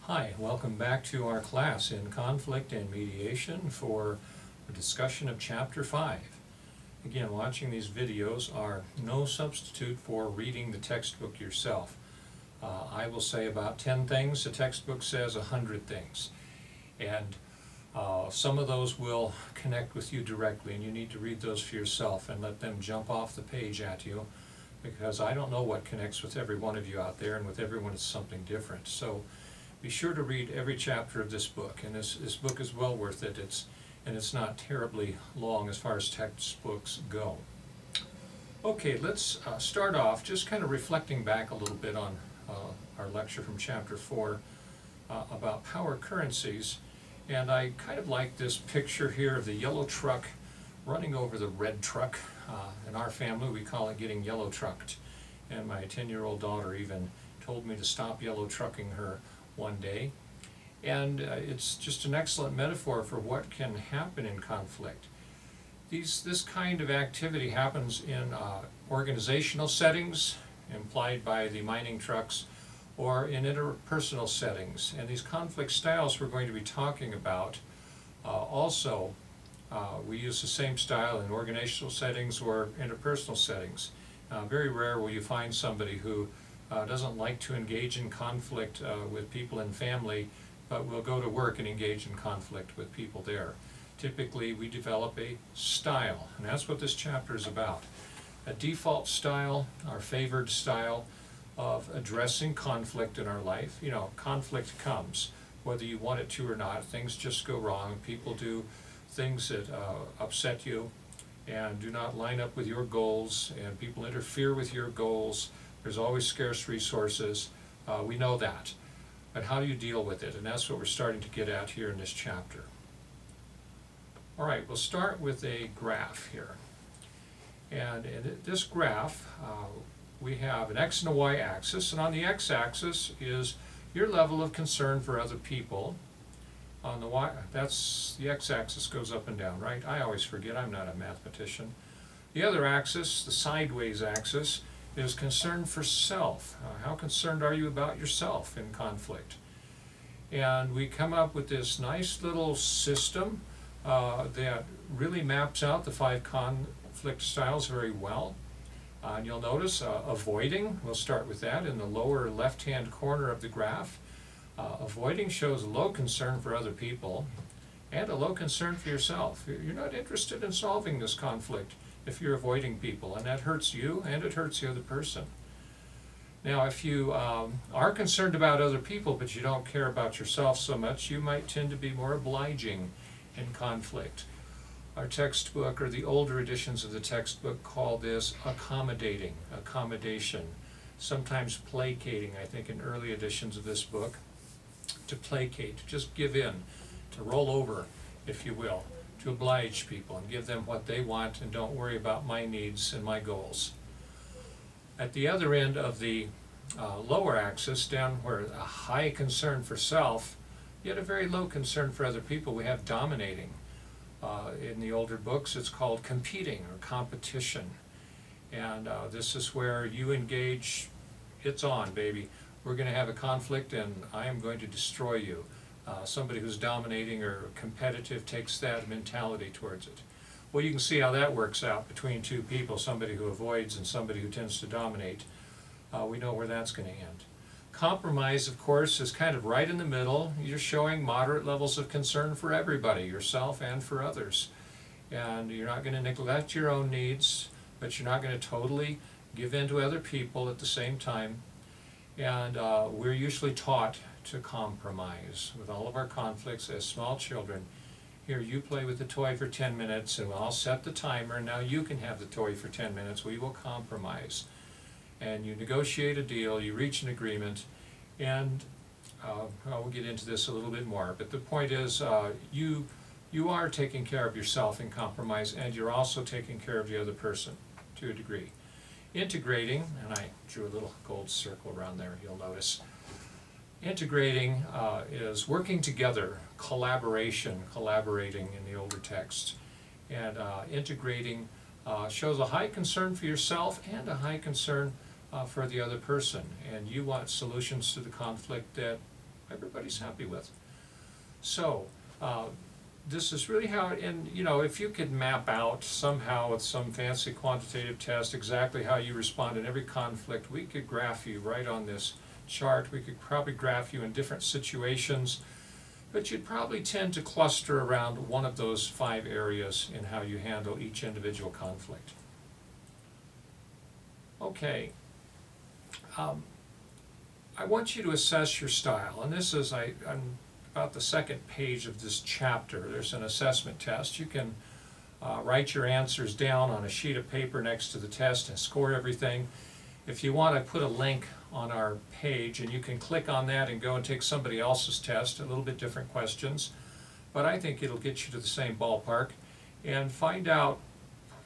Hi, welcome back to our class in Conflict and Mediation for a discussion of Chapter 5. Again, watching these videos are no substitute for reading the textbook yourself. I will say about 10 things, the textbook says 100 things. And some of those will connect with you directly, and you need to read those for yourself and let them jump off the page at you, because I don't know what connects with every one of you out there, and with everyone it's something different. So be sure to read every chapter of this book, and this book is well worth it. It's not terribly long as far as textbooks go. Okay, let's start off just kind of reflecting back a little bit on our lecture from Chapter 4 about power currencies. And I kind of like this picture here of the yellow truck running over the red truck. In our family, we call it getting yellow trucked. And my 10-year-old daughter even told me to stop yellow trucking her one day. And it's just an excellent metaphor for what can happen in conflict. This kind of activity happens in organizational settings, implied by the mining trucks, or in interpersonal settings. And these conflict styles we're going to be talking about also, we use the same style in organizational settings or interpersonal settings. Very rare will you find somebody who doesn't like to engage in conflict with people in family, but will go to work and engage in conflict with people there. Typically, we develop a style, and that's what this chapter is about. A default style, our favored style of addressing conflict in our life. You know, conflict comes, whether you want it to or not. Things just go wrong. People do things that upset you and do not line up with your goals, and people interfere with your goals. There's always scarce resources. We know that. But how do you deal with it? And that's what we're starting to get at here in this chapter. All right, we'll start with a graph here. And in this graph, we have an X and a Y axis. And on the X axis is your level of concern for other people. On the Y, that's the X axis goes up and down, right? I always forget, I'm not a mathematician. The other axis, the sideways axis, is concern for self. How concerned are you about yourself in conflict? And we come up with this nice little system that really maps out the 5 conflict styles very well. And you'll notice avoiding, we'll start with that in the lower left-hand corner of the graph. Avoiding shows a low concern for other people and a low concern for yourself. You're not interested in solving this conflict if you're avoiding people, and that hurts you and it hurts the other person. Now, if you are concerned about other people but you don't care about yourself so much, you might tend to be more obliging in conflict. Our textbook, or the older editions of the textbook, call this accommodating, accommodation, sometimes placating, I think in early editions of this book. To placate, to just give in, to roll over, if you will, to oblige people and give them what they want and don't worry about my needs and my goals. At the other end of the lower axis, down where a high concern for self, yet a very low concern for other people, we have dominating. In the older books, it's called competing or competition. And this is where you engage, it's on, baby. We're going to have a conflict and I am going to destroy you. Somebody who's dominating or competitive takes that mentality towards it. Well, you can see how that works out between two people, somebody who avoids and somebody who tends to dominate. We know where that's going to end. Compromise, of course, is kind of right in the middle. You're showing moderate levels of concern for everybody, yourself and for others. And you're not going to neglect your own needs, but you're not going to totally give in to other people at the same time. And we're usually taught to compromise with all of our conflicts as small children. Here, you play with the toy for 10 minutes and I'll set the timer. Now you can have the toy for 10 minutes. We will compromise. And you negotiate a deal, you reach an agreement, and we'll get into this a little bit more. But the point is, you are taking care of yourself in compromise, and you're also taking care of the other person to a degree. Integrating, and I drew a little gold circle around there, you'll notice. Integrating is working together, collaborating in the older text. And integrating shows a high concern for yourself and a high concern for the other person. And you want solutions to the conflict that everybody's happy with. So, this is really how, and you know, if you could map out somehow with some fancy quantitative test exactly how you respond in every conflict, we could graph you right on this chart. We could probably graph you in different situations, but you'd probably tend to cluster around one of those 5 areas in how you handle each individual conflict. Okay. I want you to assess your style, and this is, I'm about the second page of this chapter. There's an assessment test. You can write your answers down on a sheet of paper next to the test and score everything. If you want, I put a link on our page, and you can click on that and go and take somebody else's test, a little bit different questions, but I think it'll get you to the same ballpark, and find out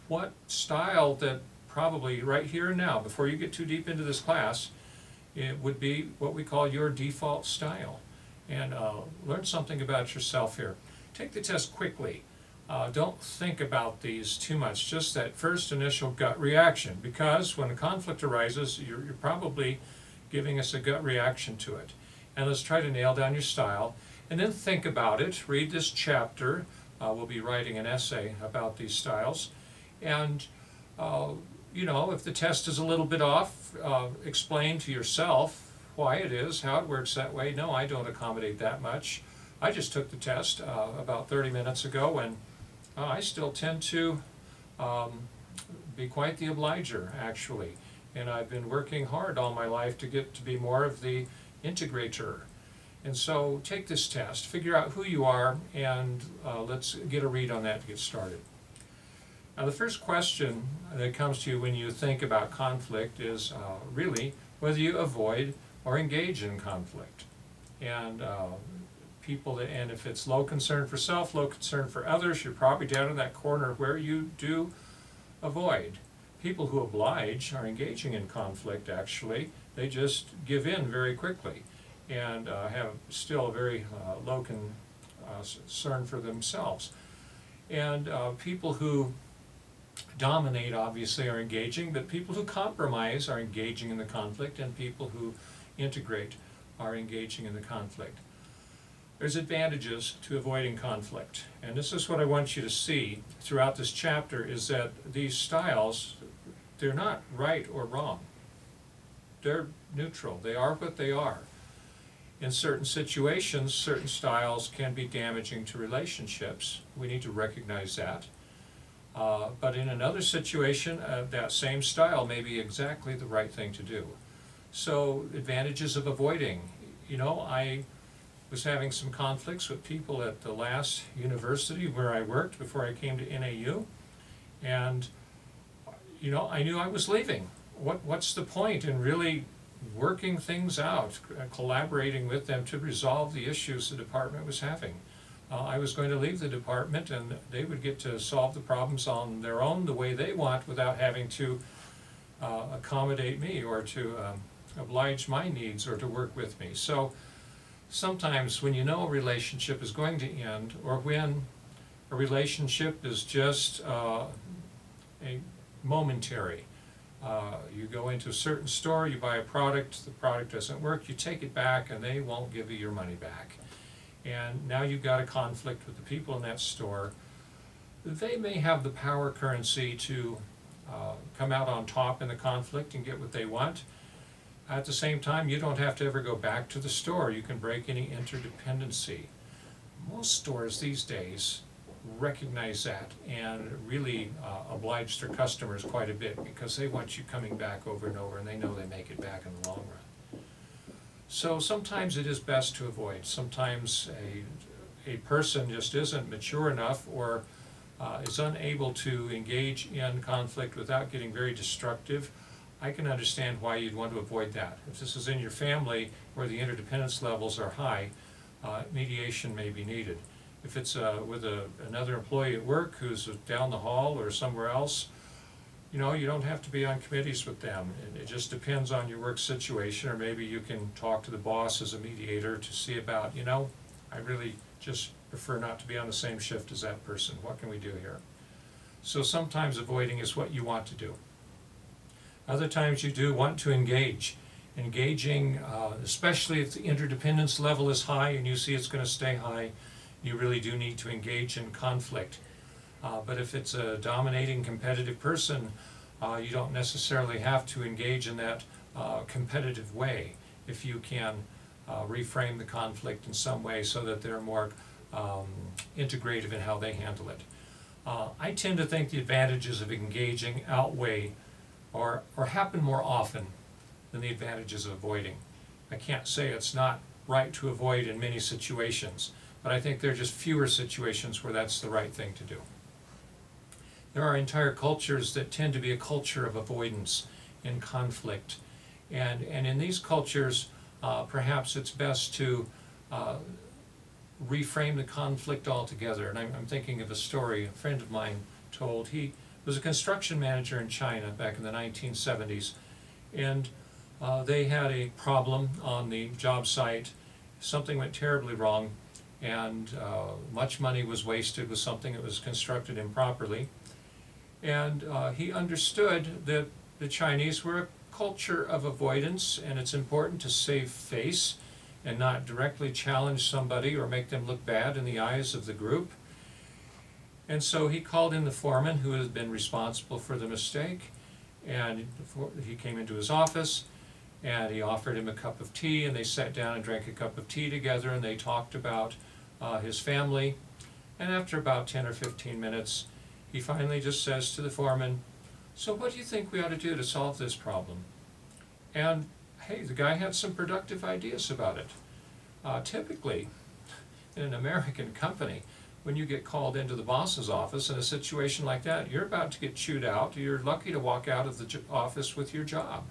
what style that probably right here and now, before you get too deep into this class, it would be what we call your default style. And learn something about yourself here. Take the test quickly. Don't think about these too much, just that first initial gut reaction, because when a conflict arises, you're probably giving us a gut reaction to it. And let's try to nail down your style, and then think about it. Read this chapter. We'll be writing an essay about these styles. And you know, if the test is a little bit off, explain to yourself why it is, how it works that way. No, I don't accommodate that much. I just took the test about 30 minutes ago, and I still tend to be quite the obliger, actually. And I've been working hard all my life to get to be more of the integrator. And so take this test, figure out who you are, and let's get a read on that to get started. Now, the first question that comes to you when you think about conflict is really whether you avoid or engage in conflict. And and if it's low concern for self, low concern for others, you're probably down in that corner where you do avoid. People who oblige are engaging in conflict, actually. They just give in very quickly and have still a very low concern for themselves. And people who dominate, obviously, are engaging, but people who compromise are engaging in the conflict, and people who integrate are engaging in the conflict. There's advantages to avoiding conflict, and this is what I want you to see throughout this chapter, is that these styles, they're not right or wrong. They're neutral. They are what they are. In certain situations, certain styles can be damaging to relationships. We need to recognize that. But in another situation, that same style may be exactly the right thing to do. So, advantages of avoiding. You know, I was having some conflicts with people at the last university where I worked before I came to NAU, and you know, I knew I was leaving. What's the point in really working things out, collaborating with them to resolve the issues the department was having? I was going to leave the department, and they would get to solve the problems on their own the way they want, without having to accommodate me or to oblige my needs or to work with me. So sometimes when you know a relationship is going to end, or when a relationship is just a momentary, you go into a certain store, you buy a product, the product doesn't work, you take it back, and they won't give you your money back. And now you've got a conflict with the people in that store. They may have the power currency to come out on top in the conflict and get what they want. At the same time, you don't have to ever go back to the store. You can break any interdependency. Most stores these days recognize that and really oblige their customers quite a bit, because they want you coming back over and over, and they know they make it back in the long run. So sometimes it is best to avoid. Sometimes a person just isn't mature enough, or is unable to engage in conflict without getting very destructive. I can understand why you'd want to avoid that. If this is in your family where the interdependence levels are high, mediation may be needed. If it's with another employee at work who's down the hall or somewhere else, you know, you don't have to be on committees with them. It just depends on your work situation, or maybe you can talk to the boss as a mediator to see about, you know, I really just prefer not to be on the same shift as that person. What can we do here? So sometimes avoiding is what you want to do. Other times you do want to engage. engaging, especially if the interdependence level is high and you see it's going to stay high, you really do need to engage in conflict. But if it's a dominating competitive person, you don't necessarily have to engage in that competitive way if you can reframe the conflict in some way so that they're more integrative in how they handle it. I tend to think the advantages of engaging outweigh or happen more often than the advantages of avoiding. I can't say it's not right to avoid in many situations, but I think there are just fewer situations where that's the right thing to do. There are entire cultures that tend to be a culture of avoidance in conflict. And in these cultures, perhaps it's best to reframe the conflict altogether. And I'm thinking of a story a friend of mine told. He was a construction manager in China back in the 1970s. And they had a problem on the job site. Something went terribly wrong, and much money was wasted with something that was constructed improperly. And he understood that the Chinese were a culture of avoidance, and it's important to save face and not directly challenge somebody or make them look bad in the eyes of the group. And so he called in the foreman who had been responsible for the mistake, and he came into his office, and he offered him a cup of tea, and they sat down and drank a cup of tea together, and they talked about his family. And after about 10 or 15 minutes, he finally just says to the foreman, "So what do you think we ought to do to solve this problem?" And hey, the guy had some productive ideas about it. Typically, in an American company, when you get called into the boss's office in a situation like that, you're about to get chewed out. You're lucky to walk out of the office with your job.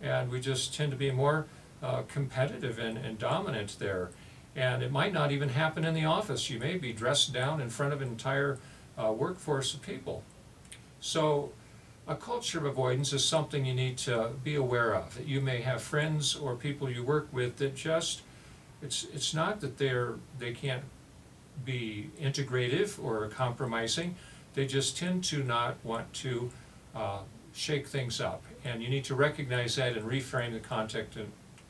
And we just tend to be more competitive and dominant there. And it might not even happen in the office. You may be dressed down in front of an entire workforce of people. So a culture of avoidance is something you need to be aware of. That you may have friends or people you work with that just, it's not that they can't be integrative or compromising. They just tend to not want to shake things up. And you need to recognize that and reframe the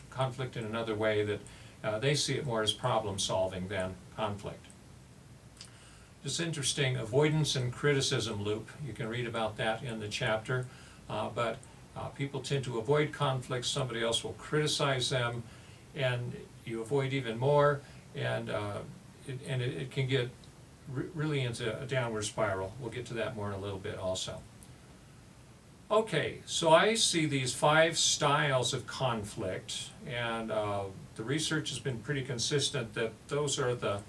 conflict in another way, that they see it more as problem solving than conflict. It's interesting, avoidance and criticism loop. You can read about that in the chapter, but people tend to avoid conflicts. Somebody else will criticize them, and you avoid even more, and it can get really into a downward spiral. We'll get to that more in a little bit also. Okay, so I see these 5 styles of conflict, and the research has been pretty consistent that those are the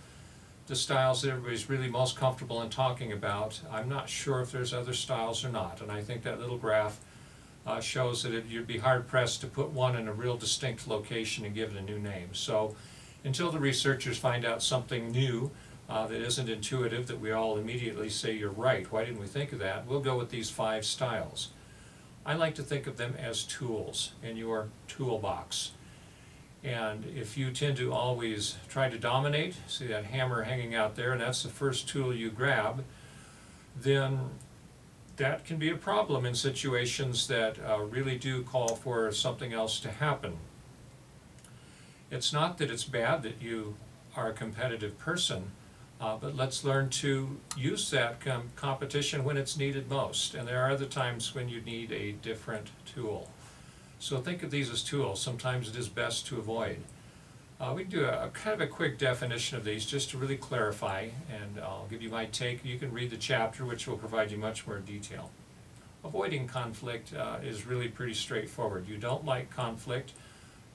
styles that everybody's really most comfortable in talking about. I'm not sure if there's other styles or not, and I think that little graph shows that you'd be hard-pressed to put one in a real distinct location and give it a new name. So until the researchers find out something new that isn't intuitive, that we all immediately say, "You're right, why didn't we think of that?" we'll go with these 5 styles. I like to think of them as tools in your toolbox. And if you tend to always try to dominate, see that hammer hanging out there, and that's the first tool you grab, then that can be a problem in situations that really do call for something else to happen. It's not that it's bad that you are a competitive person, but let's learn to use that competition when it's needed most. And there are other times when you need a different tool. So think of these as tools. Sometimes it is best to avoid. We can do a kind of a quick definition of these just to really clarify, and I'll give you my take. You can read the chapter, which will provide you much more detail. Avoiding conflict is really pretty straightforward. You don't like conflict,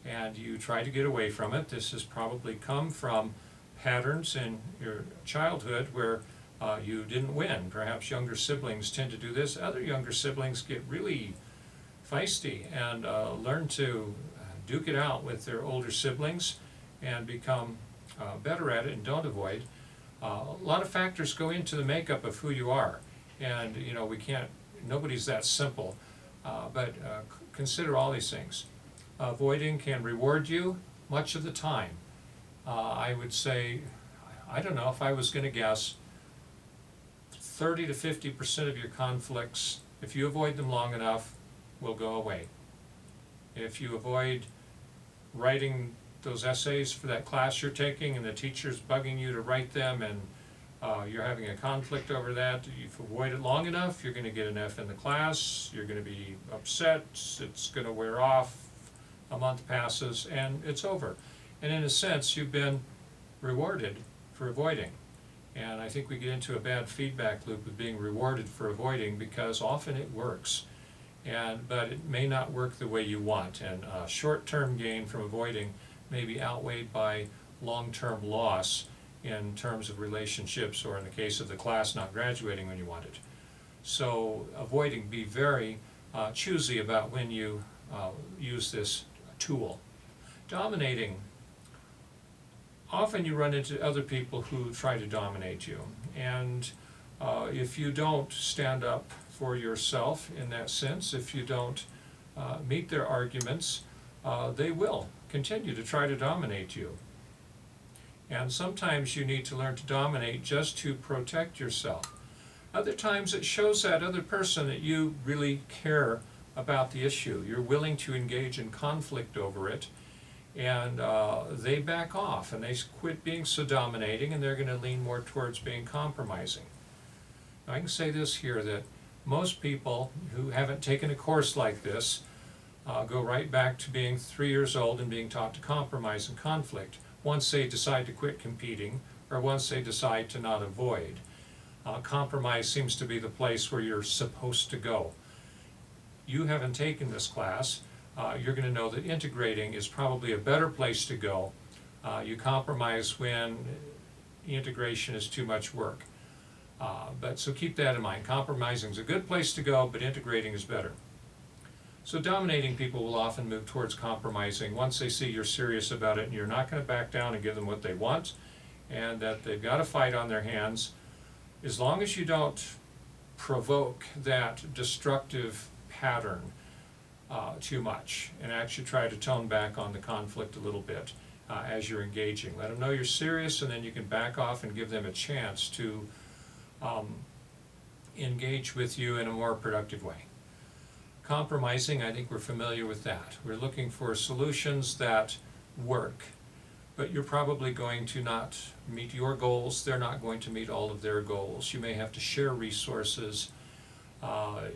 and you try to get away from it. This has probably come from patterns in your childhood where you didn't win. Perhaps younger siblings tend to do this. Other younger siblings get really feisty and learn to duke it out with their older siblings and become better at it and don't avoid. A lot of factors go into the makeup of who you are, and nobody's that simple, but consider all these things. Avoiding can reward you much of the time. I would say, I don't know, if I was going to guess, 30 to 50% of your conflicts, if you avoid them long enough, will go away. If you avoid writing those essays for that class you're taking and the teacher's bugging you to write them, and you're having a conflict over that, if you avoid it long enough, you're going to get an F in the class, you're going to be upset, it's going to wear off, a month passes, and it's over. And in a sense, you've been rewarded for avoiding. And I think we get into a bad feedback loop of being rewarded for avoiding, because often it works. But it may not work the way you want, and short-term gain from avoiding may be outweighed by long-term loss in terms of relationships, or in the case of the class not graduating when you want it. So avoiding, be very choosy about when you use this tool. Dominating, often you run into other people who try to dominate you, and if you don't stand up for yourself in that sense, if you don't meet their arguments, they will continue to try to dominate you. And sometimes you need to learn to dominate just to protect yourself. Other times it shows that other person that you really care about the issue. You're willing to engage in conflict over it, and they back off and they quit being so dominating, and they're going to lean more towards being compromising. I can say this here, that most people who haven't taken a course like this go right back to being 3 years old and being taught to compromise and conflict once they decide to quit competing, or once they decide to not avoid. Compromise seems to be the place where you're supposed to go. You haven't taken this class. You're going to know that integrating is probably a better place to go. You compromise when integration is too much work. So keep that in mind. Compromising is a good place to go, but integrating is better. So dominating people will often move towards compromising once they see you're serious about it and you're not going to back down and give them what they want, and that they've got a fight on their hands. As long as you don't provoke that destructive pattern too much, and actually try to tone back on the conflict a little bit as you're engaging. Let them know you're serious, and then you can back off and give them a chance to engage with you in a more productive way. Compromising, I think we're familiar with that. We're looking for solutions that work, but you're probably going to not meet your goals. They're not going to meet all of their goals. You may have to share resources. We're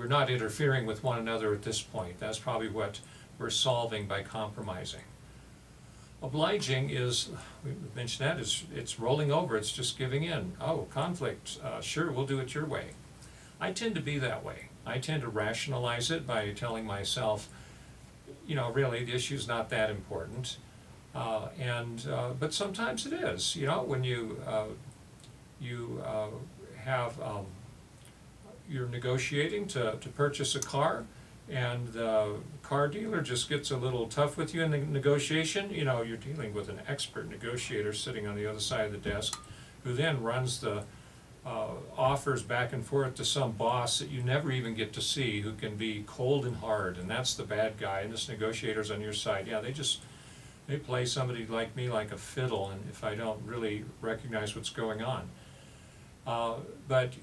not interfering with one another at this point. That's probably what we're solving by compromising. Obliging is, we mentioned that, it's rolling over, it's just giving in. Oh, conflict, sure, we'll do it your way. I tend to be that way. I tend to rationalize it by telling myself, really the issue's not that important. But sometimes it is. When you're negotiating to purchase a car, and the car dealer just gets a little tough with you in the negotiation, you're dealing with an expert negotiator sitting on the other side of the desk, who then runs the offers back and forth to some boss that you never even get to see, who can be cold and hard, and that's the bad guy, and this negotiator's on your side. Yeah, they play somebody like me like a fiddle, and if I don't really recognize what's going on. But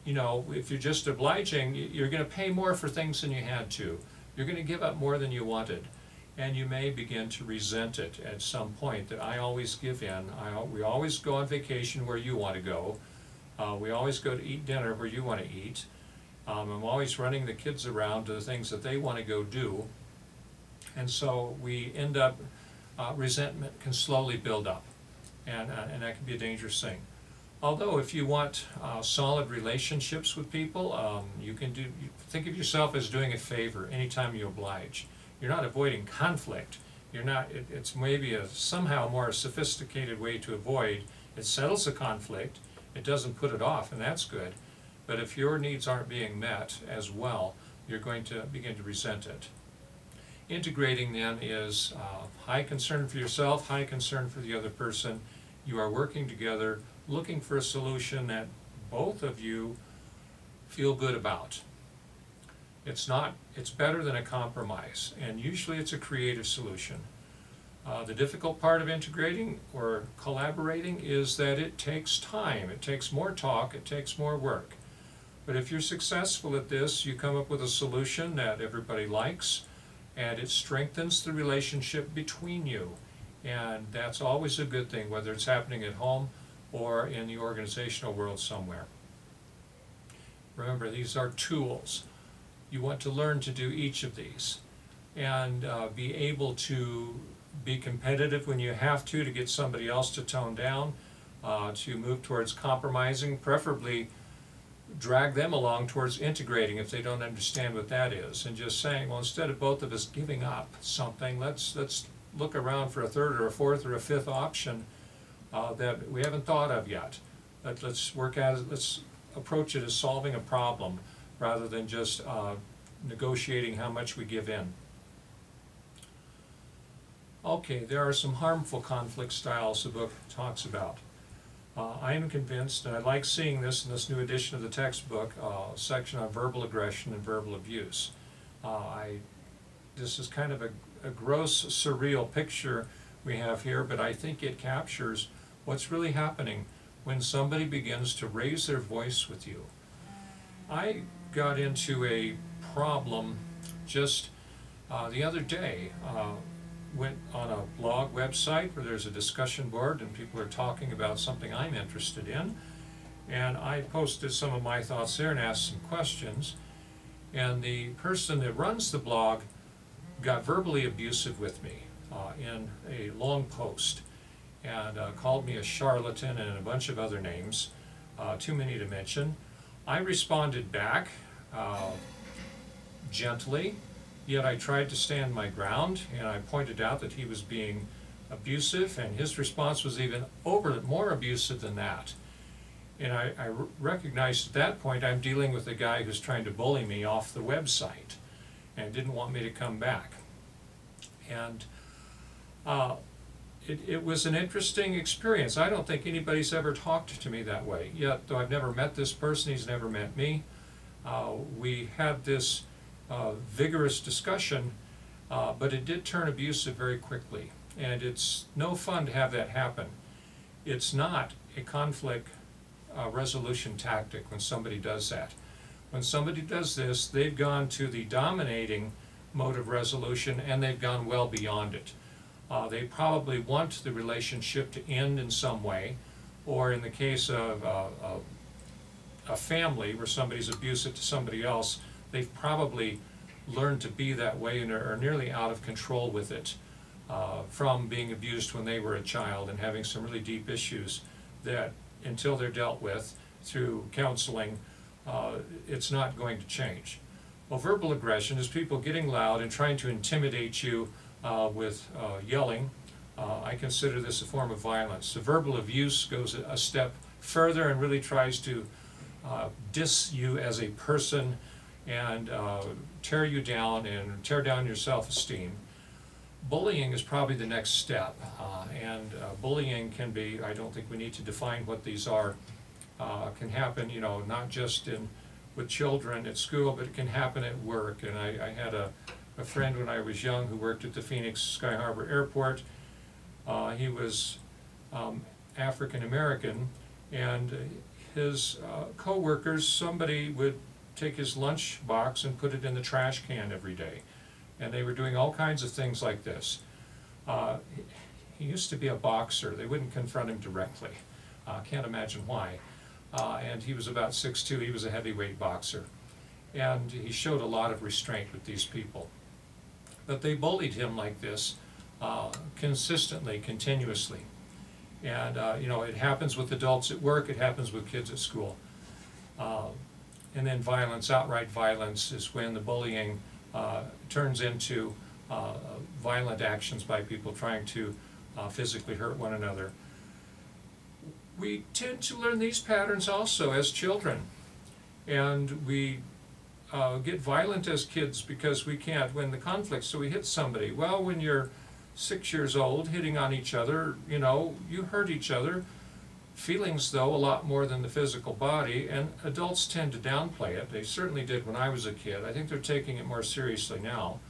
if you're just obliging, you're going to pay more for things than you had to. You're going to give up more than you wanted, and you may begin to resent it at some point, that I always give in. We always go on vacation where you want to go. We always go to eat dinner where you want to eat. I'm always running the kids around to the things that they want to go do. And so we end up, resentment can slowly build up, and that can be a dangerous thing. Although if you want solid relationships with people, you think of yourself as doing a favor anytime you oblige. You're not avoiding conflict. It's maybe a somehow more sophisticated way to avoid. It settles the conflict. It doesn't put it off, and that's good. But if your needs aren't being met as well, you're going to begin to resent it. Integrating then is high concern for yourself, high concern for the other person. You are working together, looking for a solution that both of you feel good about. It's better than a compromise, and usually it's a creative solution. The difficult part of integrating or collaborating is that it takes time. It takes more talk, it takes more work. But if you're successful at this, you come up with a solution that everybody likes, and it strengthens the relationship between you. And that's always a good thing, whether it's happening at home or in the organizational world somewhere. Remember, these are tools. You want to learn to do each of these and be able to be competitive when you have to get somebody else to tone down, to move towards compromising, preferably drag them along towards integrating if they don't understand what that is, and just saying, well, instead of both of us giving up something, let's look around for a third or a fourth or a fifth option that we haven't thought of yet. Let's work at it, let's approach it as solving a problem rather than just negotiating how much we give in. Okay, there are some harmful conflict styles the book talks about. I am convinced, and I like seeing this in this new edition of the textbook, section on verbal aggression and verbal abuse. This is kind of a gross, surreal picture we have here, but I think it captures what's really happening when somebody begins to raise their voice with you. I got into a problem just the other day. Went on a blog website where there's a discussion board and people are talking about something I'm interested in, and I posted some of my thoughts there and asked some questions, and the person that runs the blog got verbally abusive with me in a long post, and called me a charlatan and a bunch of other names, too many to mention. I responded back gently, yet I tried to stand my ground, and I pointed out that he was being abusive, and his response was even more abusive than that. And I recognized at that point I'm dealing with a guy who's trying to bully me off the website and didn't want me to come back. And it was an interesting experience. I don't think anybody's ever talked to me that way, yet though I've never met this person, he's never met me. We had this vigorous discussion, but it did turn abusive very quickly, and it's no fun to have that happen. It's not a conflict resolution tactic when somebody does that. When somebody does this, they've gone to the dominating mode of resolution, and they've gone well beyond it. They probably want the relationship to end in some way, or in the case of a family where somebody's abusive to somebody else, they've probably learned to be that way and are nearly out of control with it from being abused when they were a child and having some really deep issues that until they're dealt with through counseling, it's not going to change. Well, verbal aggression is people getting loud and trying to intimidate you with yelling. I consider this a form of violence. The verbal abuse goes a step further and really tries to diss you as a person and tear you down and tear down your self-esteem. Bullying is probably the next step, and bullying can be, I don't think we need to define what these are, can happen, not just with children at school, but it can happen at work. And I had a friend when I was young who worked at the Phoenix Sky Harbor Airport. He was African American, and his co-workers, somebody would take his lunch box and put it in the trash can every day. And they were doing all kinds of things like this. He used to be a boxer. They wouldn't confront him directly. Can't imagine why. And he was about 6'2". He was a heavyweight boxer. And he showed a lot of restraint with these people. But they bullied him like this consistently, continuously. And it happens with adults at work, it happens with kids at school. And then violence, outright violence, is when the bullying turns into violent actions by people trying to physically hurt one another. We tend to learn these patterns also as children, and we get violent as kids because we can't win the conflict, so we hit somebody. Well, when you're 6 years old, hitting on each other, you hurt each other. Feelings, though, a lot more than the physical body, and adults tend to downplay it. They certainly did when I was a kid. I think they're taking it more seriously now.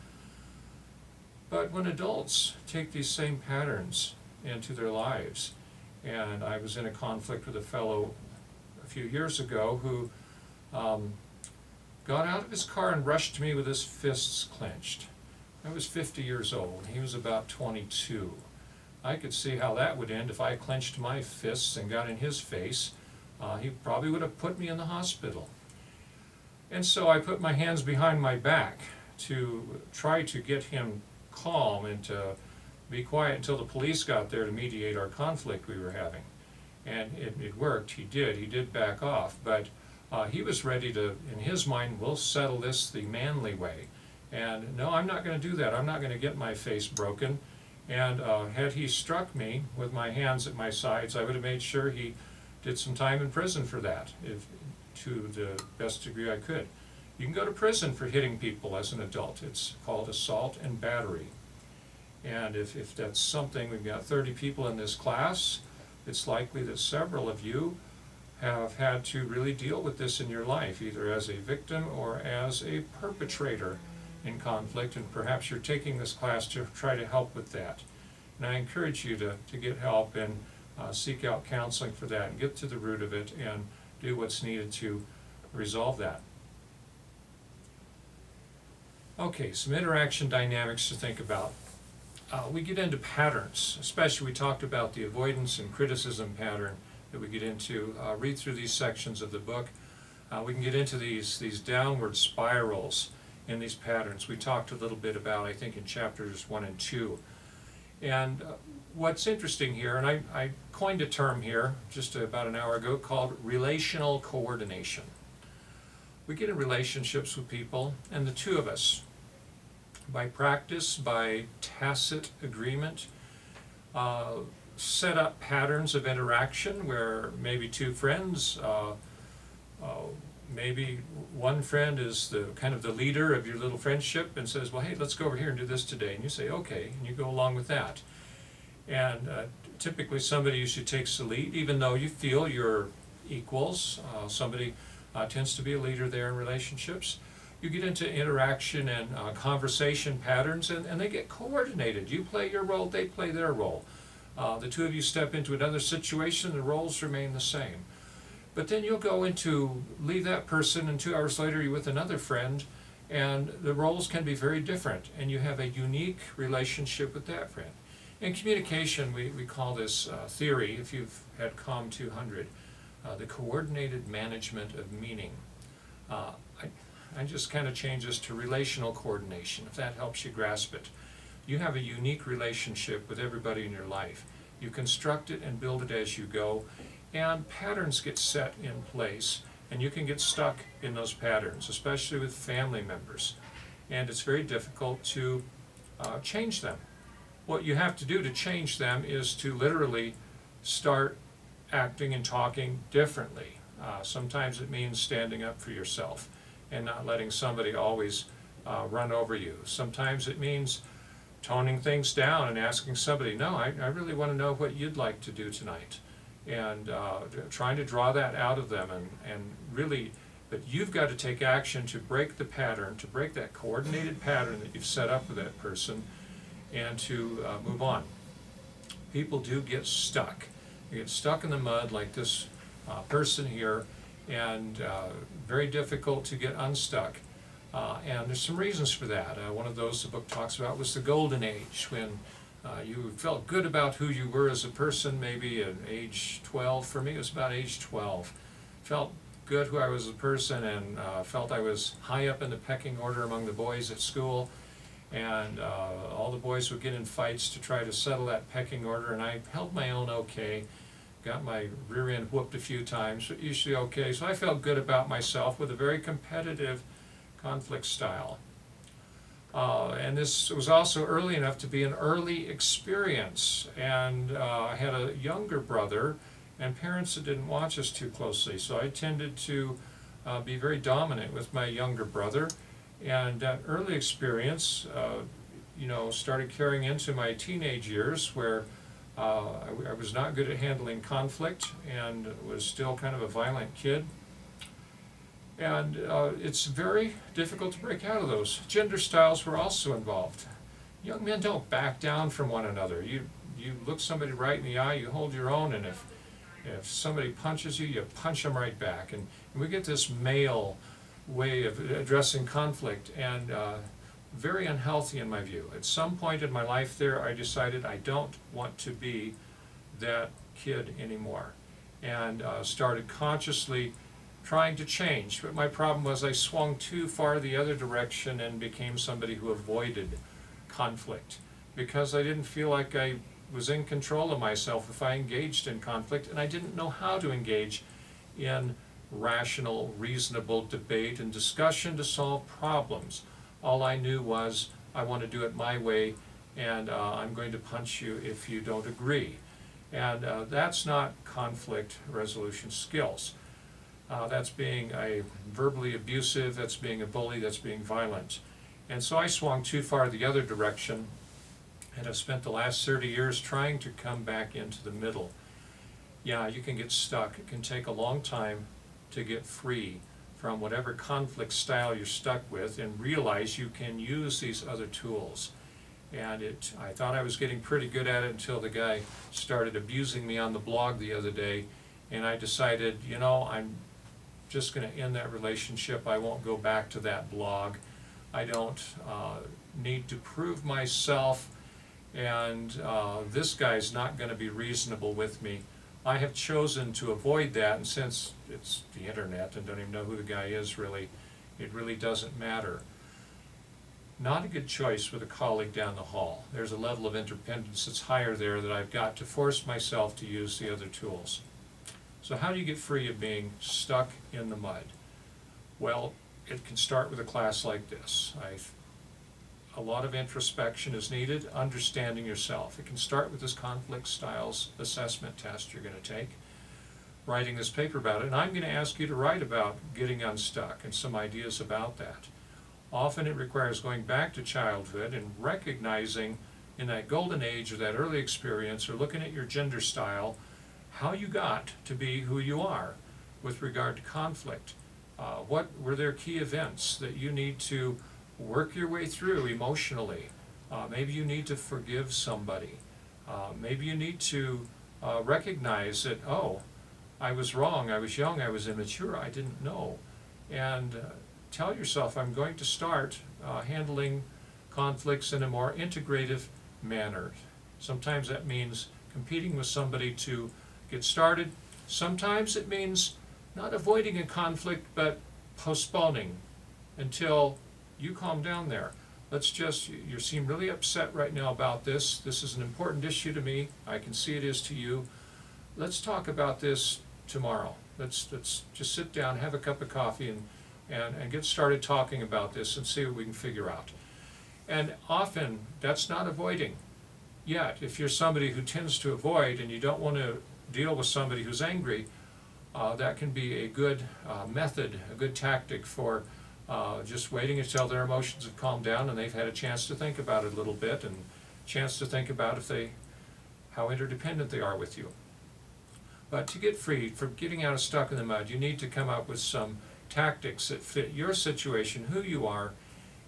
But when adults take these same patterns into their lives, and I was in a conflict with a fellow a few years ago who got out of his car and rushed to me with his fists clenched. I was 50 years old. He was about 22. I could see how that would end if I clenched my fists and got in his face. He probably would have put me in the hospital. And so I put my hands behind my back to try to get him calm and to be quiet until the police got there to mediate our conflict we were having. And it worked. He did back off, but he was ready to, in his mind, we'll settle this the manly way. And no, I'm not going to do that. I'm not going to get my face broken. And had he struck me with my hands at my sides, I would have made sure he did some time in prison for that, to the best degree I could. You can go to prison for hitting people as an adult. It's called assault and battery. And if that's something, we've got 30 people in this class, it's likely that several of you have had to really deal with this in your life, either as a victim or as a perpetrator in conflict, and perhaps you're taking this class to try to help with that. And I encourage you to get help and seek out counseling for that and get to the root of it and do what's needed to resolve that. Okay, some interaction dynamics to think about. We get into patterns, especially we talked about the avoidance and criticism pattern that we get into. Read through these sections of the book. We can get into these downward spirals in these patterns. We talked a little bit about, I think, in chapters 1 and 2. And what's interesting here, and I coined a term here just about an hour ago called relational coordination. We get in relationships with people, and the two of us, by practice, by tacit agreement, set up patterns of interaction where maybe two friends, maybe one friend is the kind of the leader of your little friendship and says, well, hey, let's go over here and do this today. And you say, okay, and you go along with that. And typically somebody usually takes the lead, even though you feel you're equals. Somebody tends to be a leader there in relationships. You get into interaction and conversation patterns, and they get coordinated. You play your role, they play their role. The two of you step into another situation, the roles remain the same. But then you'll go into, leave that person, and 2 hours later you're with another friend, and the roles can be very different, and you have a unique relationship with that friend. In communication, we call this theory, if you've had COM 200, the coordinated management of meaning. I just kind of change this to relational coordination, if that helps you grasp it. You have a unique relationship with everybody in your life. You construct it and build it as you go, and patterns get set in place, and you can get stuck in those patterns, especially with family members. And it's very difficult to change them. What you have to do to change them is to literally start acting and talking differently. Sometimes it means standing up for yourself and not letting somebody always run over you. Sometimes it means toning things down and asking somebody, no, I really want to know what you'd like to do tonight. And trying to draw that out of them and really, but you've got to take action to break the pattern, to break that coordinated pattern that you've set up with that person, and to move on. People do get stuck. They get stuck in the mud like this person here, and very difficult to get unstuck. And there's some reasons for that. One of those the book talks about was the golden age, when you felt good about who you were as a person, maybe at age 12. For me, it was about age 12. Felt good who I was as a person, and felt I was high up in the pecking order among the boys at school. And all the boys would get in fights to try to settle that pecking order, and I held my own okay. Got my rear end whooped a few times, but usually okay. So I felt good about myself with a very competitive conflict style. And this was also early enough to be an early experience. And I had a younger brother and parents that didn't watch us too closely. So I tended to be very dominant with my younger brother. And that early experience, started carrying into my teenage years, where I was not good at handling conflict and was still kind of a violent kid. And it's very difficult to break out of those. Gender styles were also involved. Young men don't back down from one another. You look somebody right in the eye, you hold your own, and if if somebody punches you, you punch them right back. And we get this male way of addressing conflict, and very unhealthy in my view. At some point in my life there, I decided I don't want to be that kid anymore, and started consciously trying to change. But my problem was I swung too far the other direction and became somebody who avoided conflict, because I didn't feel like I was in control of myself if I engaged in conflict, and I didn't know how to engage in rational, reasonable debate and discussion to solve problems. All I knew was I want to do it my way, and I'm going to punch you if you don't agree. And that's not conflict resolution skills. That's being a verbally abusive, that's being a bully, that's being violent. And so I swung too far the other direction, and I've spent the last 30 years trying to come back into the middle. Yeah, you can get stuck. It can take a long time to get free from whatever conflict style you're stuck with and realize you can use these other tools. And I thought I was getting pretty good at it until the guy started abusing me on the blog the other day, and I decided, you know, I'm just going to end that relationship. I won't go back to that blog. I don't need to prove myself, and this guy's not going to be reasonable with me. I have chosen to avoid that, and since it's the internet and don't even know who the guy is really, it really doesn't matter. Not a good choice with a colleague down the hall. There's a level of interdependence that's higher there that I've got to force myself to use the other tools. So how do you get free of being stuck in the mud? Well, it can start with a class like this. A lot of introspection is needed, understanding yourself. It can start with this conflict styles assessment test you're going to take, writing this paper about it, and I'm going to ask you to write about getting unstuck and some ideas about that. Often it requires going back to childhood and recognizing in that golden age or that early experience, or looking at your gender style, how you got to be who you are with regard to conflict. What were their key events that you need to work your way through emotionally? Maybe you need to forgive somebody. Maybe you need to recognize that, oh, I was wrong, I was young, I was immature, I didn't know. And tell yourself, I'm going to start handling conflicts in a more integrative manner. Sometimes that means competing with somebody to get started. Sometimes it means not avoiding a conflict, but postponing until you calm down there. You seem really upset right now about this. This is an important issue to me. I can see it is to you. Let's talk about this tomorrow. Let's just sit down, have a cup of coffee, and get started talking about this and see what we can figure out. And often that's not avoiding. Yet, if you're somebody who tends to avoid and you don't want to deal with somebody who's angry, that can be a good method, a good tactic for just waiting until their emotions have calmed down and they've had a chance to think about it a little bit, and a chance to think about how interdependent they are with you. But to get free from getting out of stuck in the mud, you need to come up with some tactics that fit your situation, who you are,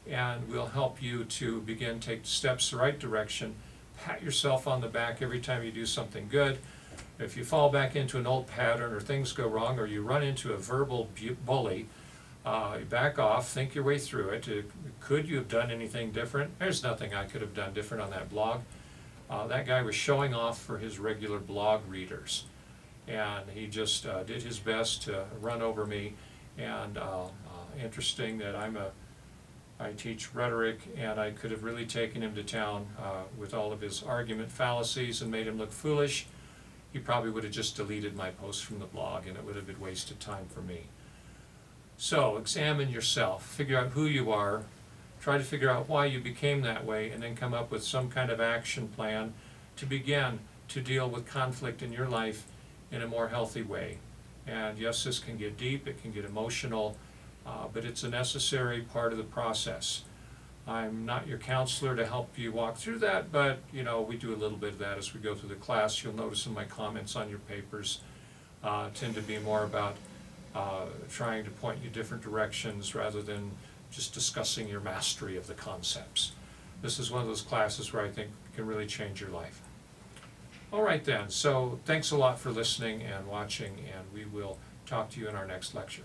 and will help you to begin to take steps the right direction. Pat yourself on the back every time you do something good. If you fall back into an old pattern, or things go wrong, or you run into a verbal bully, you back off, think your way through it. Could you have done anything different? There's nothing I could have done different on that blog. That guy was showing off for his regular blog readers, and he just did his best to run over me. And interesting that I teach rhetoric, and I could have really taken him to town with all of his argument fallacies and made him look foolish. He probably would have just deleted my post from the blog, and it would have been wasted time for me. So examine yourself, figure out who you are, try to figure out why you became that way, and then come up with some kind of action plan to begin to deal with conflict in your life in a more healthy way. And yes, this can get deep, it can get emotional, but it's a necessary part of the process. I'm not your counselor to help you walk through that, but we do a little bit of that as we go through the class. You'll notice in my comments on your papers tend to be more about trying to point you different directions rather than just discussing your mastery of the concepts. This is one of those classes where I think can really change your life. All right then, so thanks a lot for listening and watching, and we will talk to you in our next lecture.